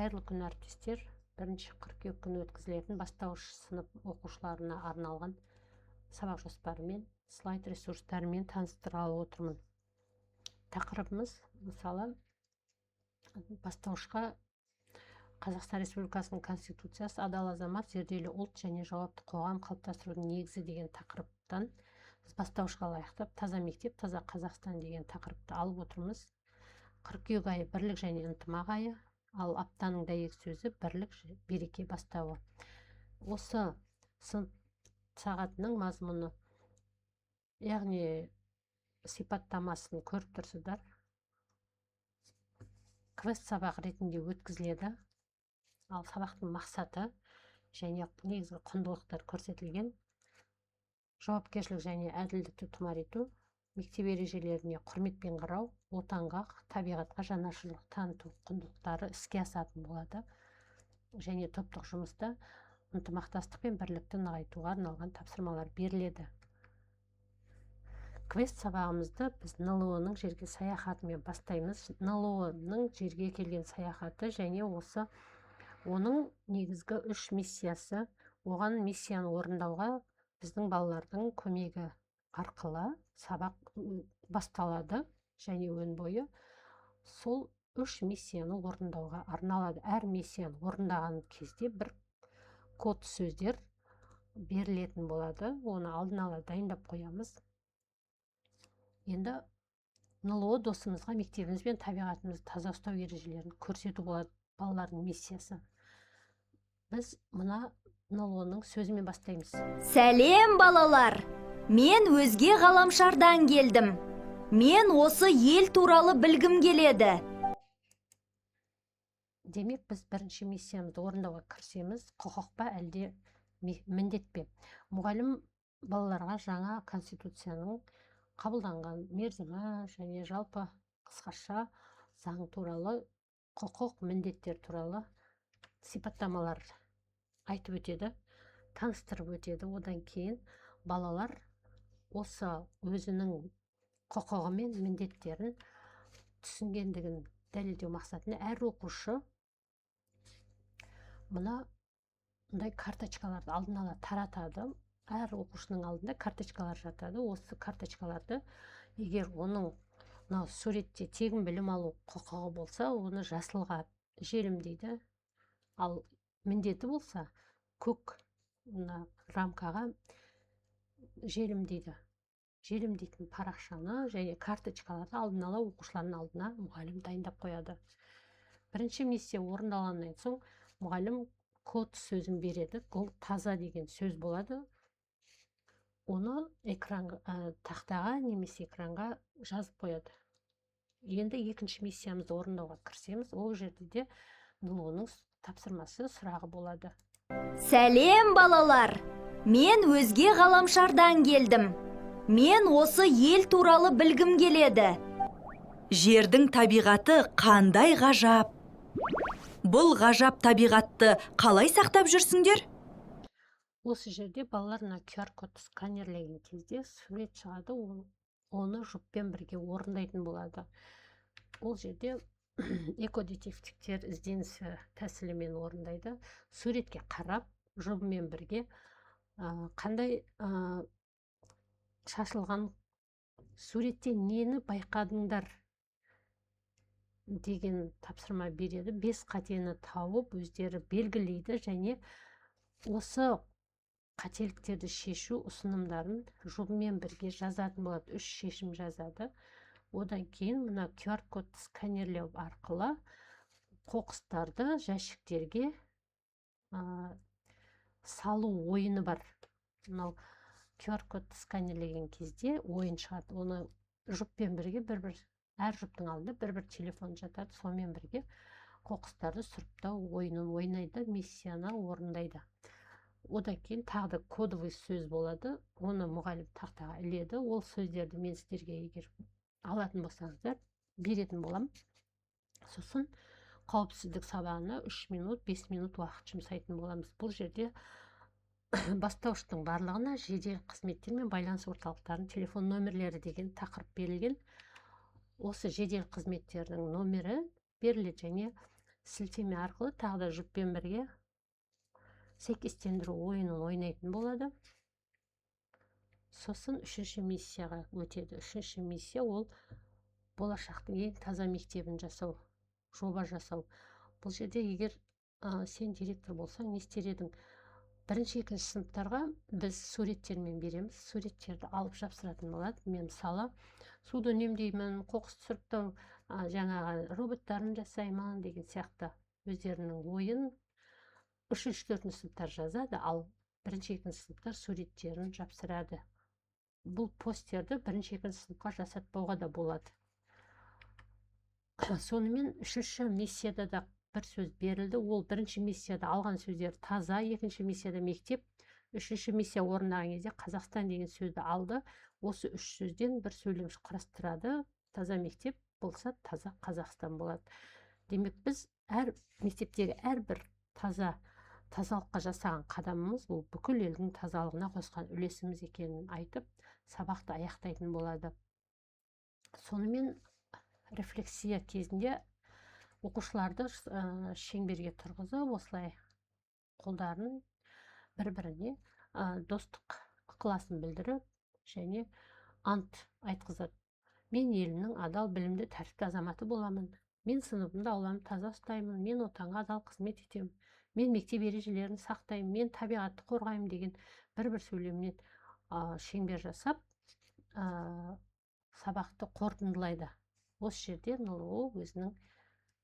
Қайырлы күн әріптестер. 1 қыркүйек күні өткізілетін бастауыш сынып оқушыларына арналған сабақ жоспарымен, слайд ресурстарымен таныстырғалы отырмын. Тақырыбымыз, мысалы, бастауышқа Қазақстан Республикасының Конституциясы, адал азамат, зерделі ұлт және жауапты қоғам қалыптастырудың негізі деген тақырыптан біз бастауышқа лайықтап таза мектеп, таза Қазақстан деген тақырыпты алып отырмыз. Қыркүйек айы бірлік және ынтымақ айы, ал аптаның дәйек сөзі бірлік, береке бастауы. Осы сынып сағатының мазмұны, яғни сипаттамасын көріп тұрсыздар. Квест сабақ ретінде өткізіледі. Ал сабақтың мақсаты және негізгі құндылықтар көрсетілген. Жауапкершілік және әділдікті тұмар ету, мектеп ережелеріне құрметпен қарау, отанға, табиғатқа жанашырлық таныту құндылықтары іске асатын болады. Және топтық жұмыста ынтымақтастық пен бірлікті нығайтуға арналған тапсырмалар беріледі. Квест сабағымызды біз НЛО-ның жерге саяхатымен бастаймыз. НЛО-ның жерге келген саяхаты және оның негізгі 3 миссиясы. Оған миссияны орындауға біздің балалардың көмегі арқылы сабақ басталады және өн бойы сол 3 миссияны орындауға арналады. Әр миссияны орындаған кезде бір код сөздер берілетін болады. Оны алдын ала дайындап қоямыз. Енді НЛО досымызға мектебіміз бен табиғатымызды таза ұстау ережелерін көрсету болады балалардың миссиясы. Біз мына НЛО-ның сөзімен бастаймыз. Сәлем балалар! Мен өзге ғаламшардан келдім. Мен осы ел туралы білгім келеді. Демек, біз бірінші миссиямызды орындауға кірісеміз. Құқық па әлде міндет пе? Мұғалім балаларға жаңа Конституцияның қабылданған мерзімі және жалпы қысқаша заң туралы, құқық міндеттер туралы сипаттамалар айтып өтеді, таныстырып өтеді. Одан кейін балалар осы өзінің құқығы мен міндеттерін түсінгендігін дәлелдеу мақсатында әр оқушы мұндай карточкаларды алдын ала таратады. Әр оқушының алдында карточкалар жатады. Осы карточкаларды егер оның суретте тегін білім алу құқығы болса, оны жасылға желімдейді. Ал міндеті болса, көк рамкаға желімдейді. Желімдейтін парақшаны және карточкаларды алдын ала оқушылардың алдына мұғалім дайындап қояды. Бірінші миссия орындалғаннан соң мұғалім код сөзін береді. Ол таза деген сөз болады. Оны тақтаға немесе экранға жазып қояды. Енді екінші миссиямызды орындауға кірісеміз. Ол жерде де НЛО-ның тапсырмасы, сұрағы болады. Сәлем балалар! Мен өзге ғаламшардан келдім. Мен осы ел туралы білгім келеді. Жердің табиғаты қандай ғажап. Бұл ғажап табиғатты қалай сақтап жүрсіңдер? Осы жерде балаларына QR-код сканерлеген кезде сурет шығады, оны жұппен бірге орындайтын болады. Ол жерде экодетективтер ізденісі тәсілімен орындайды. Суретке қарап, жұбымен бірге қандай шашылған суретте нені байқадыңдар деген тапсырма береді. 5 қатені тауып, өздері белгілейді және осы қателіктерді шешу ұсынымдарын жұбымен бірге жазатын болады. 3 шешім жазады. Одан кейін мына QR-код сканерлеу арқылы қоқыстарды жәшіктерге салу ойыны бар. Мынау QR-код сканерлеген кезде ойын шығады. Оны жұппен бірге әр жұптың алдында бір телефон жатады. Сонымен бірге қоқыстарды сұрыптау ойынын ойнайды, миссияны орындайды. Одан кейін тағы да кодовый сөз болады. Оны мұғалім тақтаға іледі. Ол сөздерді мен сіздерге егер алатын болсаңыздар беретін болам. Сосын қауіпсіздік сабағына 3 минут, 5 минут уақыт жұмсайтын боламыз. Бұл жерде бастауыштың барлығына жедел қызметтер мен байланыс орталықтарының телефон номерлері деген тақырып берілген. Осы жедел қызметтердің номері беріледі және сілтеме арқылы тағы да жұппен бірге сәйкестендіру ойынын ойнайтын болады. Сосын үшінші миссияға өтеді. Үшінші миссия ол болашақтың ең таза мектебін жасау, жоба жасау. Бұл жерде егер сен директор болсаң, не істер едің? Бірінші, екінші сыныптарға біз суреттермен береміз. Суреттерді алып жапсыратын болады. Мен мысалы суды үнемдеймін, қоқыс түсіріп жаңағы роботтарын жасаймын деген сияқты өздерінің ойын 3-4 сыныптар жазады, ал бірінші, екінші сыныптар суреттерін жапсырады. Бұл постерді бірінші, екінші сыныпқа жасатпауға да болады. Сонымен үшінші миссияда да бір сөз берілді. Ол бірінші миссияда алған сөздер таза, екінші миссияда мектеп, үшінші миссия орындаған кезде Қазақстан деген сөзді алды. Осы үш сөзден бір сөйлем құрастырады. Таза мектеп болса, таза Қазақстан болады. Демек, біз әр мектептегі әрбір тазалыққа жасаған қадамымыз бұл бүкіл елдің тазалығына қосқан үлесіміз екенін айтып, сабақты аяқтайтын болады. Сонымен рефлексия кезінде оқушыларды шеңберге тұрғызып, осылай қолдарын бір-біріне достық ықыласын білдіріп және ант айтқызады. Мен елімнің адал, білімді, тәртіпті азаматы боламын. Мен сыныбымды ауламды таза ұстаймын. Мен отанға адал қызмет етемін. Мен мектеп ережелерін сақтаймын. Мен табиғатты қорғаймын деген бір-бір сөйлемнен шеңбер жасап, сабақты қорытындылайды. Осы жерде ол өзінің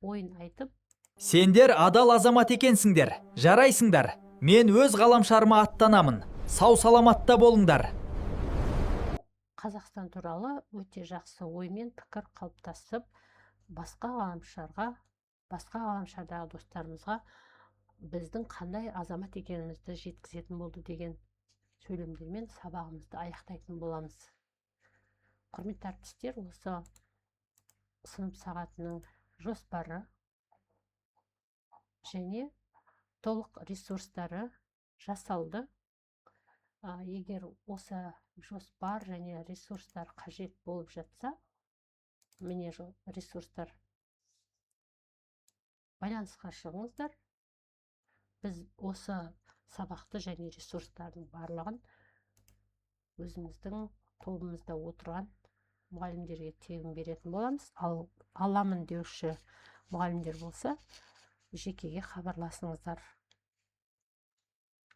ойын айтып, сендер адал азамат екенсіңдер, жарайсыңдар. Мен өз ғаламшарыма аттанамын. Сау саламатта болыңдар. Қазақстан туралы өте жақсы оймен пікір қалыптасып, басқа ғаламшардағы достарымызға біздің қандай азамат екенімізді жеткізетін болды деген сөйлемдермен сабағымызды аяқтайтын боламыз. Құрметті әріптестер, осы сынып сағатының жоспары және толық ресурстары жасалды. Егер осы жоспар және ресурстар қажет болып жатса, міне ресурстар, байланысқа шығыңыздар. Біз осы сабақты және ресурстардың барлығын өзіміздің тобымызда отырған мұғалімдерге тегін беретін боламыз. Ал аламын деуші мұғалімдер болса, жекеге хабарласыңыздар.